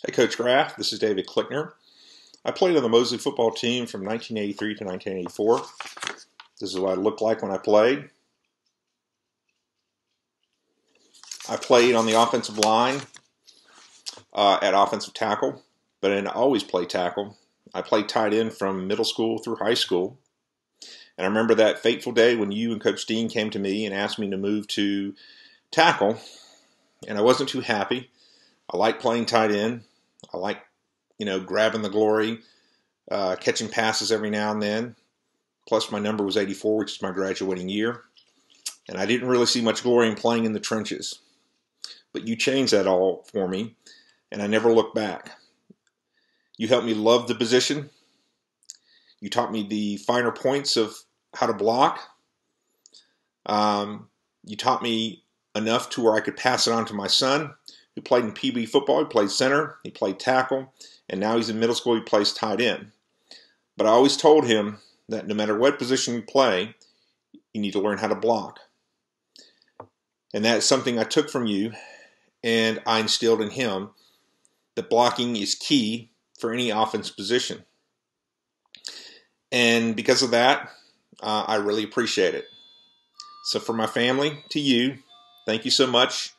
Hey, Coach Graff, this is David Klickner. I played on the Mosley football team from 1983 to 1984. This is what I looked like when I played. I played on the offensive line at offensive tackle, but I didn't always play tackle. I played tight end from middle school through high school. And I remember that fateful day when you and Coach Dean came to me and asked me to move to tackle, and I wasn't too happy. I like playing tight end. I like, grabbing the glory, catching passes every now and then. Plus, my number was 84, which is my graduating year. And I didn't really see much glory in playing in the trenches. But you changed that all for me, and I never looked back. You helped me love the position. You taught me the finer points of how to block. You taught me enough to where I could pass it on to my son, who played in PB football. He played center, he played tackle, and now he's in middle school, he plays tight end. But I always told him that no matter what position you play, you need to learn how to block. And that's something I took from you, and I instilled in him that blocking is key for any offense position. And because of that, I really appreciate it. So for my family, to you, thank you so much.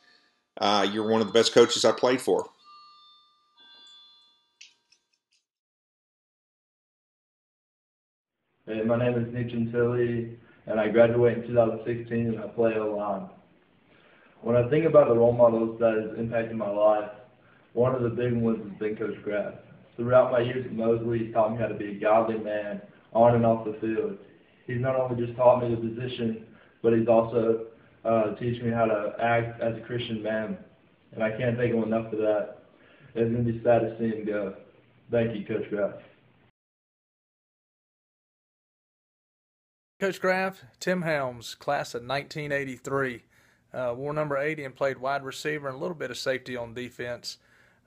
You're one of the best coaches I played for. Hey, my name is Nick Gentili, and I graduated in 2016, and I play O-line. When I think about the role models that has impacted my life, one of the big ones has been Coach Graff. Throughout my years at Mosley, he taught me how to be a godly man on and off the field. He's not only just taught me the position, but he's also teaching me how to act as a Christian man. And I can't thank him enough for that. It's going to be sad to see him go. Thank you, Coach Graff. Coach Graff, Tim Helms, class of 1983, wore number 80 and played wide receiver and a little bit of safety on defense.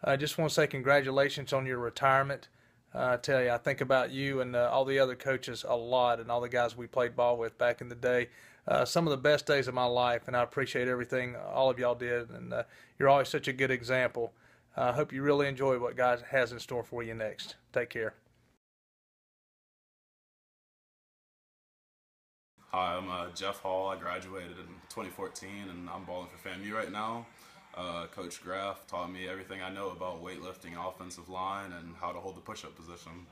I just want to say congratulations on your retirement. I tell you, I think about you and all the other coaches a lot, and all the guys we played ball with back in the day. Some of the best days of my life, and I appreciate everything all of y'all did, and you're always such a good example. I hope you really enjoy what God has in store for you next. Take care. Hi, I'm Jeff Hall. I graduated in 2014, and I'm balling for FAMU right now. Coach Graff taught me everything I know about weightlifting, offensive line, and how to hold the push-up position.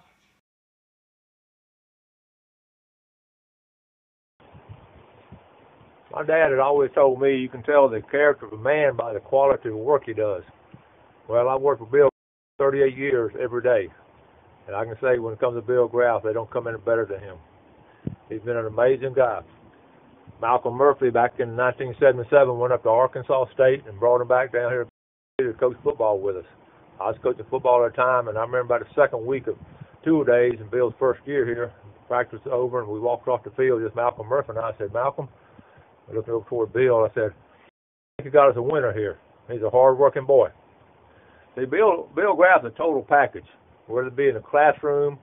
My dad had always told me you can tell the character of a man by the quality of the work he does. Well, I worked with Bill 38 years every day, and I can say when it comes to Bill Graff, they don't come in better than him. He's been an amazing guy. Malcolm Murphy back in 1977 went up to Arkansas State and brought him back down here to coach football with us. I was coaching football at the time, and I remember about the second week of 2 days in Bill's first year here, practice was over, and we walked off the field, just Malcolm Murphy and I. Said, Malcolm, looking over toward Bill, I said, I think you got us a winner here. He's a hard-working boy. See, Bill Graff's a total package, whether it be in the classroom,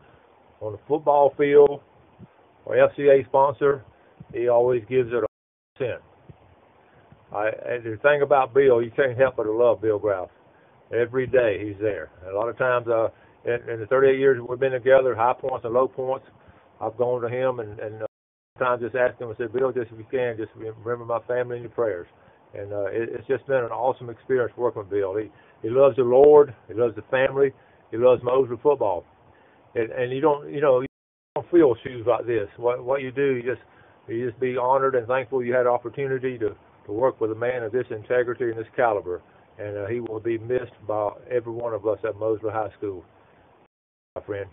on the football field, or FCA sponsor, he always gives it 100%. And the thing about Bill, you can't help but to love Bill Graff. Every day he's there. And a lot of times in the 38 years we've been together, high points and low points, I've gone to him and sometimes just ask him and said, Bill, just if you can, just remember my family in your prayers. And it's just been an awesome experience working with Bill. He loves the Lord, he loves the family, he loves Mosley football. And you don't feel shoes like this. What you do, you just be honored and thankful you had an opportunity to work with a man of this integrity and this caliber. And he will be missed by every one of us at Mosley High School, my friend.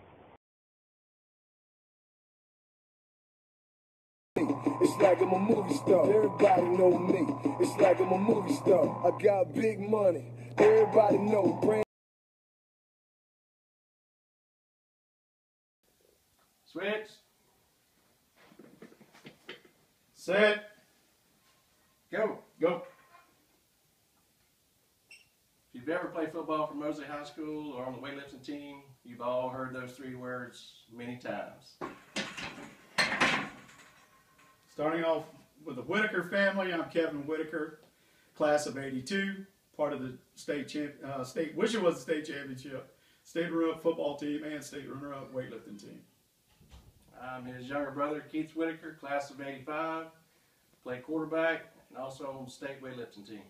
It's like I'm a movie star. Everybody know me. It's like I'm a movie star. I got big money. Everybody know. Brand. Switch. Set. Go. Go. If you've ever played football for Mosley High School or on the weightlifting team, you've all heard those three words many times. Starting off with the Whitaker family, I'm Kevin Whitaker, class of '82, part of the state, wish it was the state championship, state runner-up football team, and state runner-up weightlifting team. I'm his younger brother, Keith Whitaker, class of '85, played quarterback, and also on the state weightlifting team.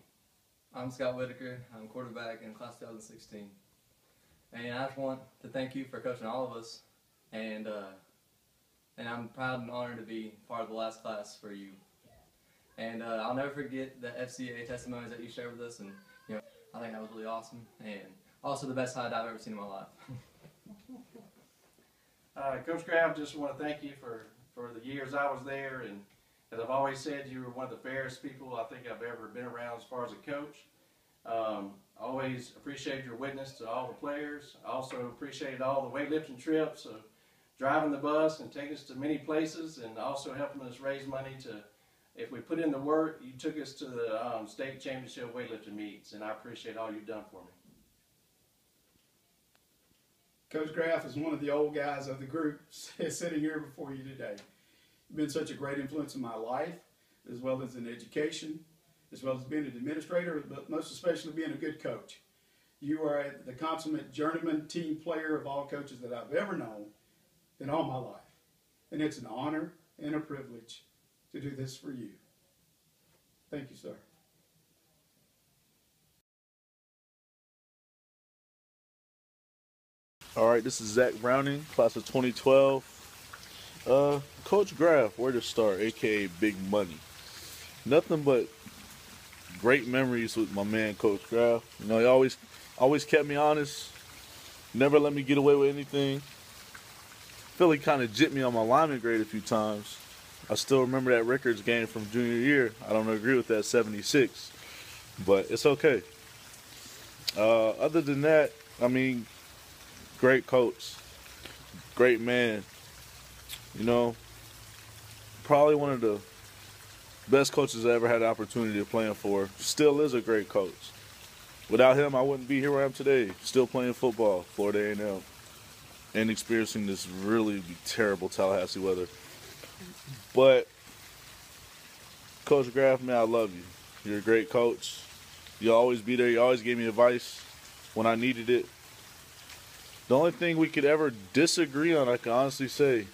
I'm Scott Whitaker. I'm quarterback in class 2016. And I just want to thank you for coaching all of us, and I'm proud and honored to be part of the last class for you. And I'll never forget the FCA testimonies that you shared with us, and I think that was really awesome, and also the best highlight I've ever seen in my life. Coach Graff, just want to thank you for the years I was there, and as I've always said, you were one of the fairest people I think I've ever been around as far as a coach. Always appreciated your witness to all the players. I also appreciated all the weightlifting trips of driving the bus and taking us to many places, and also helping us raise money to, if we put in the work, you took us to the state championship weightlifting meets, and I appreciate all you've done for me. Coach Graff is one of the old guys of the group sitting here before you today. You've been such a great influence in my life, as well as in education, as well as being an administrator, but most especially being a good coach. You are the consummate journeyman team player of all coaches that I've ever known in all my life. And it's an honor and a privilege to do this for you. Thank you, sir. All right, this is Zach Browning, class of 2012. Coach Graff, where to start, aka Big Money. Nothing but great memories with my man, Coach Graff. He always kept me honest, never let me get away with anything. I feel he kind of jipped me on my lineman grade a few times. I still remember that Rickards game from junior year. I don't agree with that 76, but it's okay. Other than that, great coach, great man. Probably one of the best coaches I ever had the opportunity to play for. Still is a great coach. Without him, I wouldn't be here where I am today. Still playing football, Florida A&M, and experiencing this really terrible Tallahassee weather. But Coach Graff, man, I love you. You're a great coach. You'll always be there. You always gave me advice when I needed it. The only thing we could ever disagree on, I can honestly say,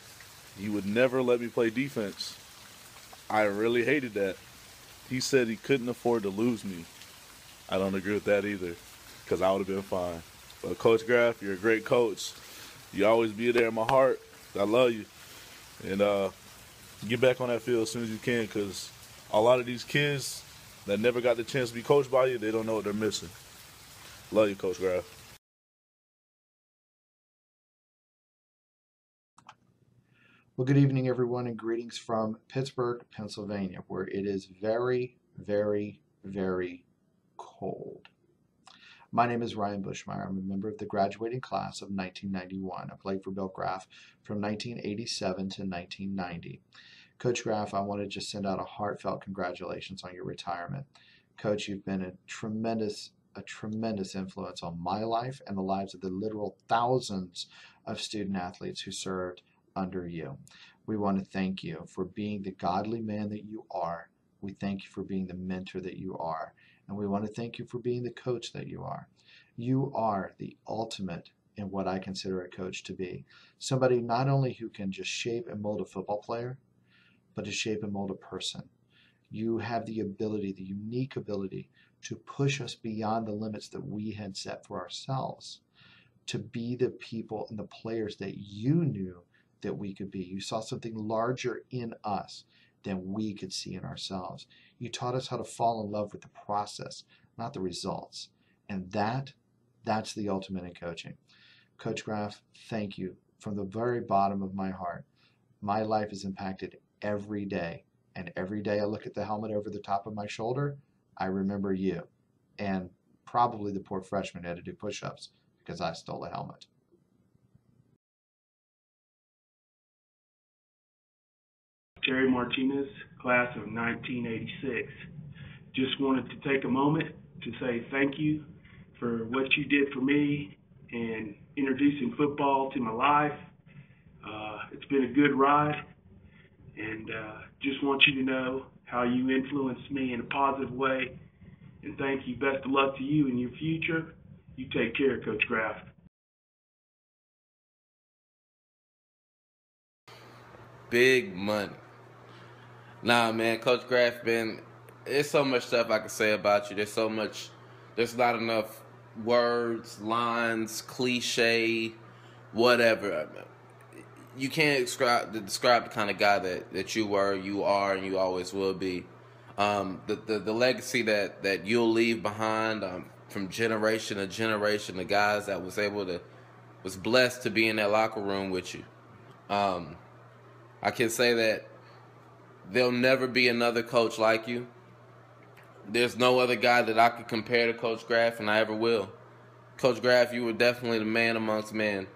he would never let me play defense. I really hated that. He said he couldn't afford to lose me. I don't agree with that either, because I would have been fine. But Coach Graff, you're a great coach. You always be there in my heart. I love you. And get back on that field as soon as you can, because a lot of these kids that never got the chance to be coached by you, they don't know what they're missing. Love you, Coach Graff. Well, good evening, everyone, and greetings from Pittsburgh, Pennsylvania, where it is very, very, very cold. My name is Ryan Bushmeyer. I'm a member of the graduating class of 1991. I played for Bill Graff from 1987 to 1990. Coach Graff, I want to just send out a heartfelt congratulations on your retirement. Coach, you've been a tremendous influence on my life and the lives of the literal thousands of student athletes who served under you. We want to thank you for being the godly man that you are. We thank you for being the mentor that you are. And we want to thank you for being the coach that you are. You are the ultimate in what I consider a coach to be. Somebody not only who can just shape and mold a football player, but to shape and mold a person. You have the ability, the unique ability, to push us beyond the limits that we had set for ourselves, to be the people and the players that you knew that we could be. You saw something larger in us than we could see in ourselves. You taught us how to fall in love with the process, not the results. And that's the ultimate in coaching. Coach Graff, thank you from the very bottom of my heart. My life is impacted every day. And every day I look at the helmet over the top of my shoulder, I remember you. And probably the poor freshman had to do push-ups because I stole the helmet. Terry Martinez, class of 1986. Just wanted to take a moment to say thank you for what you did for me and introducing football to my life. It's been a good ride, and just want you to know how you influenced me in a positive way And thank you. Best of luck to you in your future. You take care, Coach Graff. Big money. Nah, man, Coach Graff, man, there's so much stuff I can say about you. There's not enough words, lines, cliche, whatever. You can't describe the kind of guy that you were, you are, and you always will be. The legacy that you'll leave behind from generation to generation, the guys that was blessed to be in that locker room with you. I can say that there'll never be another coach like you. There's no other guy that I could compare to Coach Graff, and I ever will. Coach Graff, you were definitely the man amongst men.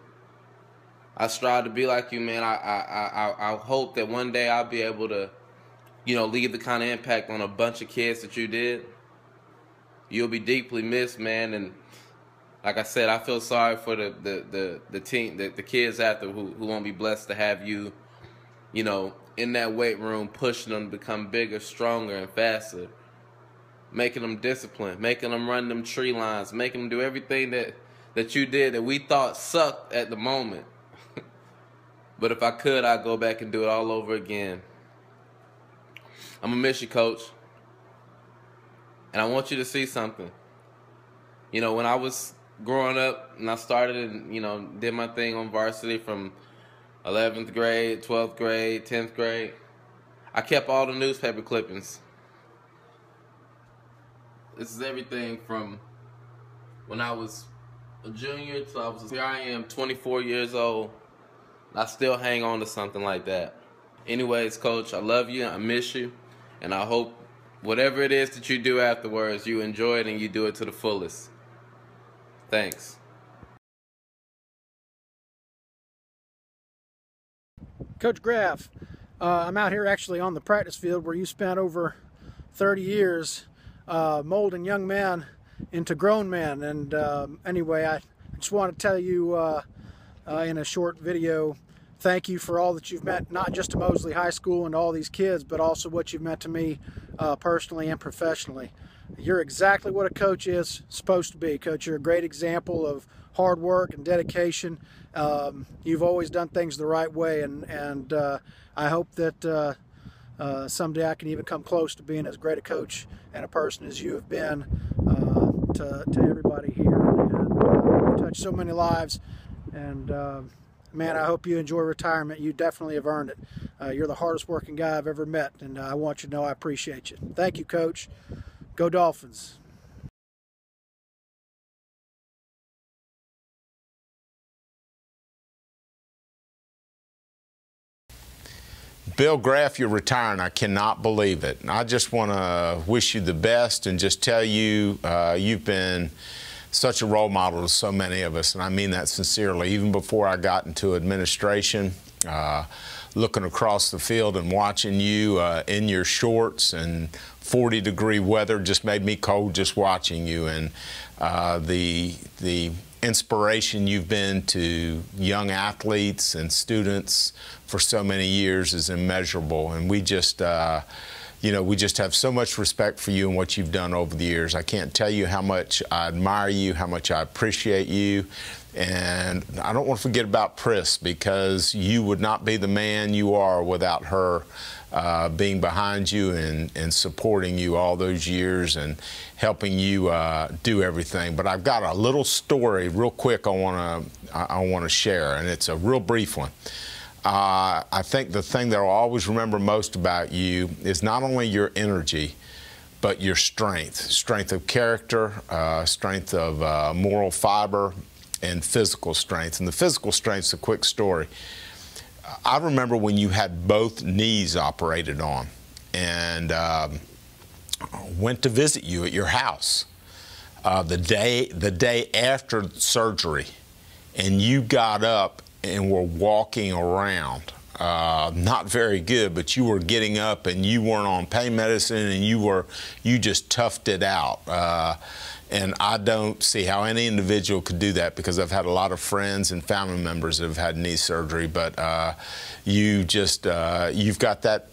I strive to be like you, man. I hope that one day I'll be able to, leave the kind of impact on a bunch of kids that you did. You'll be deeply missed, man. And like I said, I feel sorry for the team, the kids after who won't be blessed to have you, in that weight room, pushing them to become bigger, stronger, and faster. Making them disciplined, making them run them tree lines, making them do everything that you did that we thought sucked at the moment. But if I could, I'd go back and do it all over again. I'm going to miss you, Coach. And I want you to see something. When I was growing up and I started and, did my thing on varsity from 11th grade, 12th grade, 10th grade, I kept all the newspaper clippings. This is everything from when I was a junior to here I am, 24 years old. I still hang on to something like that. Anyways, Coach, I love you, I miss you, and I hope whatever it is that you do afterwards, you enjoy it and you do it to the fullest. Thanks. Coach Graff, I'm out here actually on the practice field where you spent over 30 years molding young men into grown men. And anyway, I just want to tell you in a short video, thank you for all that you've meant, not just to Mosley High School and all these kids, but also what you've meant to me personally and professionally. You're exactly what a coach is supposed to be. Coach, you're a great example of hard work and dedication. You've always done things the right way, and I hope that someday I can even come close to being as great a coach and a person as you have been to everybody here. And you've touched so many lives, and man, I hope you enjoy retirement. You definitely have earned it. You're the hardest working guy I've ever met, and I want you to know I appreciate you. Thank you, Coach. Go Dolphins. Bill Graff, you're retiring. I cannot believe it. I just want to wish you the best and just tell you you've been such a role model to so many of us, and I mean that sincerely. Even before I got into administration, looking across the field and watching you in your shorts and 40-degree weather just made me cold just watching you. And the inspiration you've been to young athletes and students for so many years is immeasurable. And we just we just have so much respect for you and what you've done over the years. I can't tell you how much I admire you, how much I appreciate you. And I don't want to forget about Pris, because you would not be the man you are without her being behind you and supporting you all those years and helping you do everything. But I've got a little story real quick I want to share, and it's a real brief one. I think the thing that I'll always remember most about you is not only your energy, but your strength of character, strength of moral fiber, and physical strength. And the physical strength's a quick story. I remember when you had both knees operated on, and went to visit you at your house the day after surgery, and you got up and were walking around. Not very good, but you were getting up and you weren't on pain medicine, and you just toughed it out. And I don't see how any individual could do that, because I've had a lot of friends and family members that have had knee surgery, but you've got that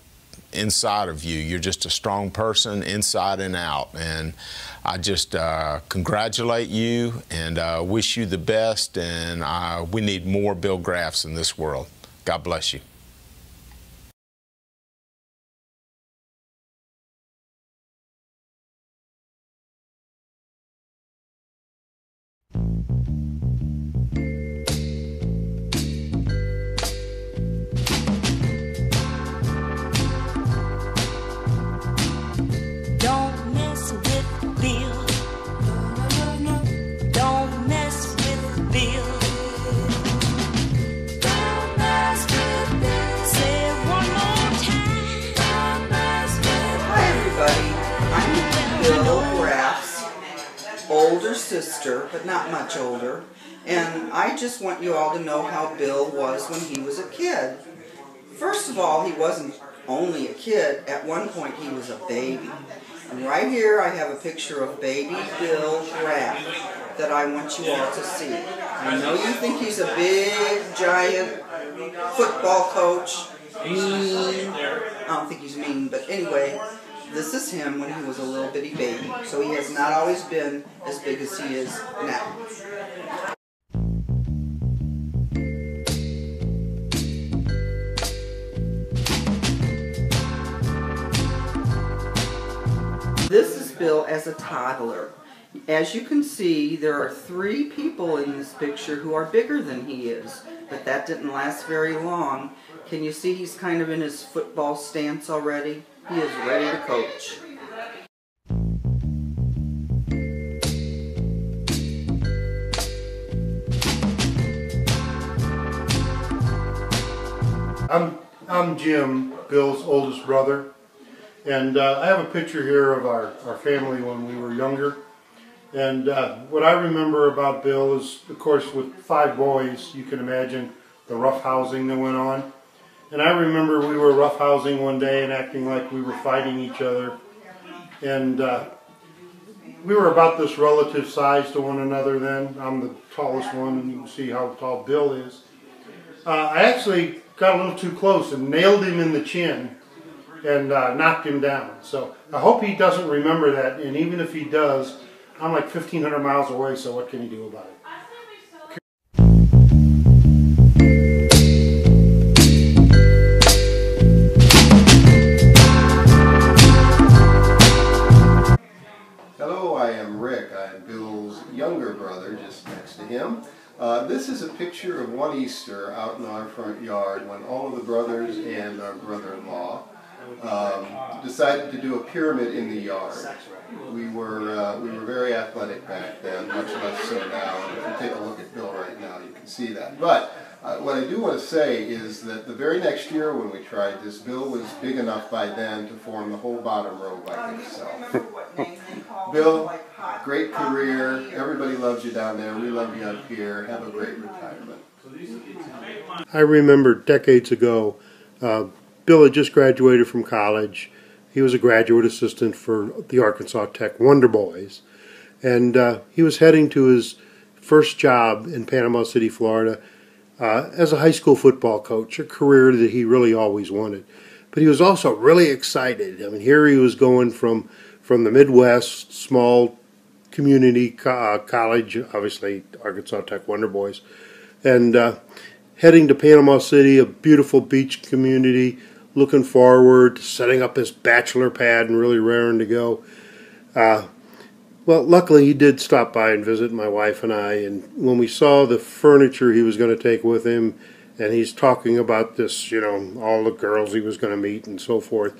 inside of you. You're just a strong person inside and out. And I just congratulate you and wish you the best. And we need more Bill Graffs in this world. God bless you. Don't mess with Bill. Don't mess with Bill. Don't mess with Bill. Say it one more time. Don't mess with Bill. Hi everybody, I'm Bill Graff's older sister, but not much older, and I just want you all to know how Bill was when he was a kid. First of all, he wasn't only a kid. At one point he was a baby. And right here I have a picture of baby Bill Graff that I want you all to see. I know you think he's a big, giant football coach, mean. I don't think he's mean, but anyway, this is him when he was a little bitty baby. So he has not always been as big as he is now. This is Bill as a toddler. As you can see, there are 3 people in this picture who are bigger than he is, but that didn't last very long. Can you see he's kind of in his football stance already? He is ready to coach. I'm Jim, Bill's oldest brother, and I have a picture here of our family when we were younger. And what I remember about Bill is, of course, with 5 boys, you can imagine the roughhousing that went on. And I remember we were roughhousing one day and acting like we were fighting each other. And we were about this relative size to one another then. I'm the tallest one, and you can see how tall Bill is. I actually got a little too close and nailed him in the chin and knocked him down. So I hope he doesn't remember that, and even if he does, I'm like 1,500 miles away, so what can he do about it? Hello, I am Rick. I'm Bill's younger brother, just next to him. This is a picture of one Easter out in our front yard when all of the brothers and our brother-in-law decided to do a pyramid in the yard. We were very athletic back then, much less so now. And if you take a look at Bill right now, you can see that. But what I do want to say is that the very next year when we tried this, Bill was big enough by then to form the whole bottom row by himself. Bill, great career. Everybody loves you down there. We love you up here. Have a great retirement. I remember decades ago, Bill had just graduated from college. He was a graduate assistant for the Arkansas Tech Wonder Boys. And he was heading to his first job in Panama City, Florida, as a high school football coach, a career that he really always wanted. But he was also really excited. I mean, here he was going from the Midwest, small community college, obviously Arkansas Tech Wonder Boys, and heading to Panama City, a beautiful beach community, looking forward to setting up his bachelor pad and really raring to go. Well, luckily he did stop by and visit my wife and I, and when we saw the furniture he was going to take with him, and he's talking about this, you know, all the girls he was going to meet and so forth,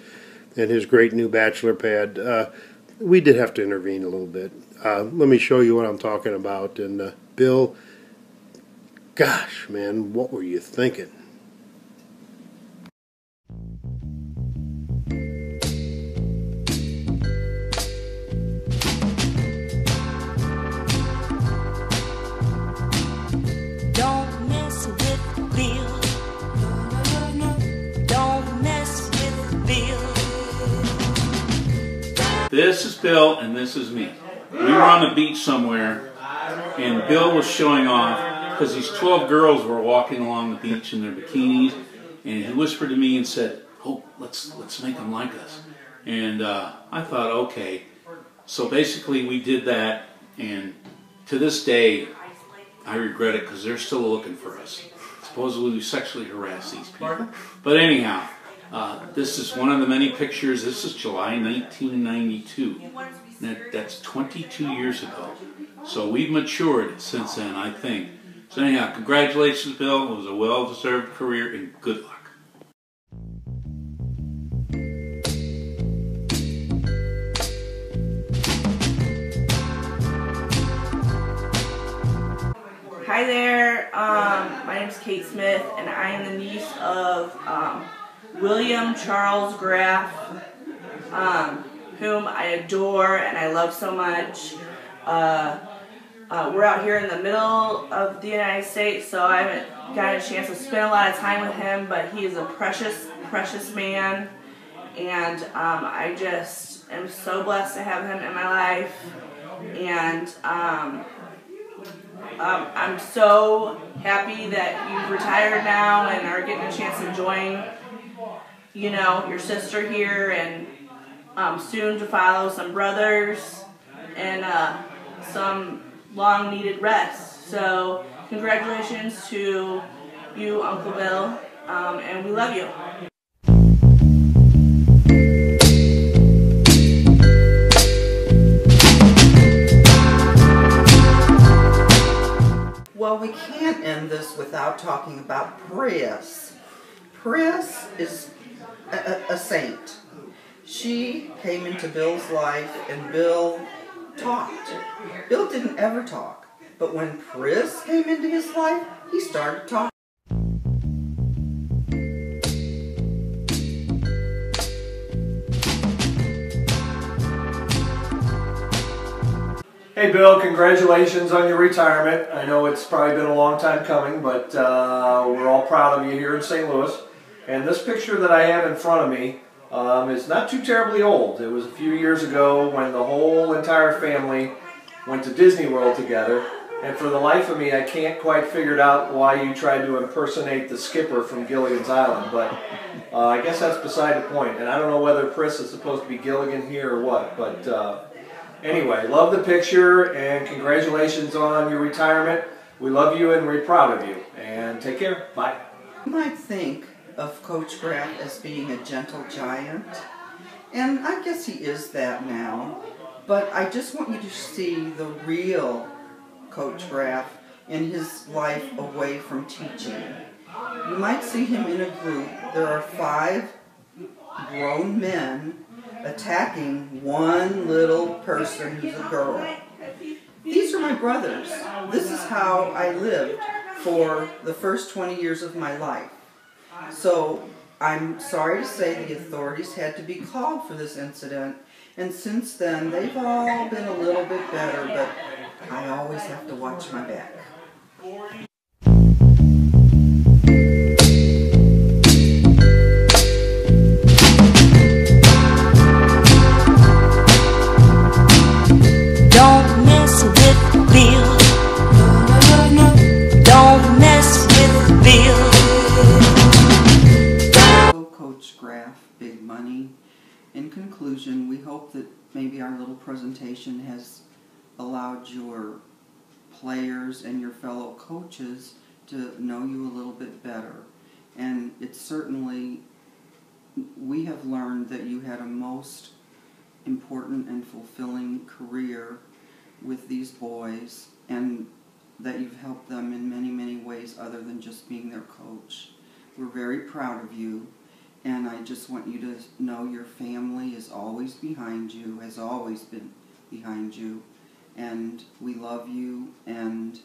and his great new bachelor pad, we did have to intervene a little bit. Let me show you what I'm talking about. And Bill, gosh, man, what were you thinking? Don't mess with Bill. Don't mess with Bill. This is Bill and this is me. We were on the beach somewhere and Bill was showing off because these 12 girls were walking along the beach in their bikinis, and he whispered to me and said, oh, let's make them like us. And I thought, okay. So basically we did that, and to this day, I regret it because they're still looking for us. Supposedly we sexually harassed these people. But anyhow, this is one of the many pictures. This is July 1992. That's 22 years ago. So we've matured since then, I think. So anyhow, congratulations, Bill. It was a well-deserved career, and good luck. Hi there, my name is Kate Smith, and I am the niece of William Charles Graff, whom I adore and I love so much. We're out here in the middle of the United States, so I haven't got a chance to spend a lot of time with him, but he is a precious, precious man, and I just am so blessed to have him in my life, and I'm so happy that you've retired now and are getting a chance to join, you know, your sister here, and soon to follow some brothers and some long-needed rest. So congratulations to you, Uncle Bill, and we love you. Well, we can't end this without talking about Pris. Pris is a saint. She came into Bill's life and Bill talked. Bill didn't ever talk, but when Pris came into his life, he started talking. Hey Bill, congratulations on your retirement. I know it's probably been a long time coming, but we're all proud of you here in St. Louis. And this picture that I have in front of me is not too terribly old. It was a few years ago when the whole entire family went to Disney World together. And for the life of me, I can't quite figure out why you tried to impersonate the skipper from Gilligan's Island, but I guess that's beside the point. And I don't know whether Pris is supposed to be Gilligan here or what, but anyway, love the picture and congratulations on your retirement. We love you and we're proud of you. And take care. Bye. You might think of Coach Graff as being a gentle giant, and I guess he is that now, but I just want you to see the real Coach Graff in his life away from teaching. You might see him in a group. There are 5 grown men attacking one little person who's a girl. These are my brothers. This is how I lived for the first 20 years of my life. So I'm sorry to say the authorities had to be called for this incident, and since then they've all been a little bit better, but I always have to watch my back. Don't mess with Bill. Don't mess with Bill. Coach Graff, big money. In conclusion, we hope that maybe our little presentation has allowed your players and your fellow coaches to know you a little bit better. And it's certainly, we have learned that you had a most important and fulfilling career with these boys, and that you've helped them in many, many ways other than just being their coach. We're very proud of you, and I just want you to know your family is always behind you, has always been behind you, and we love you, and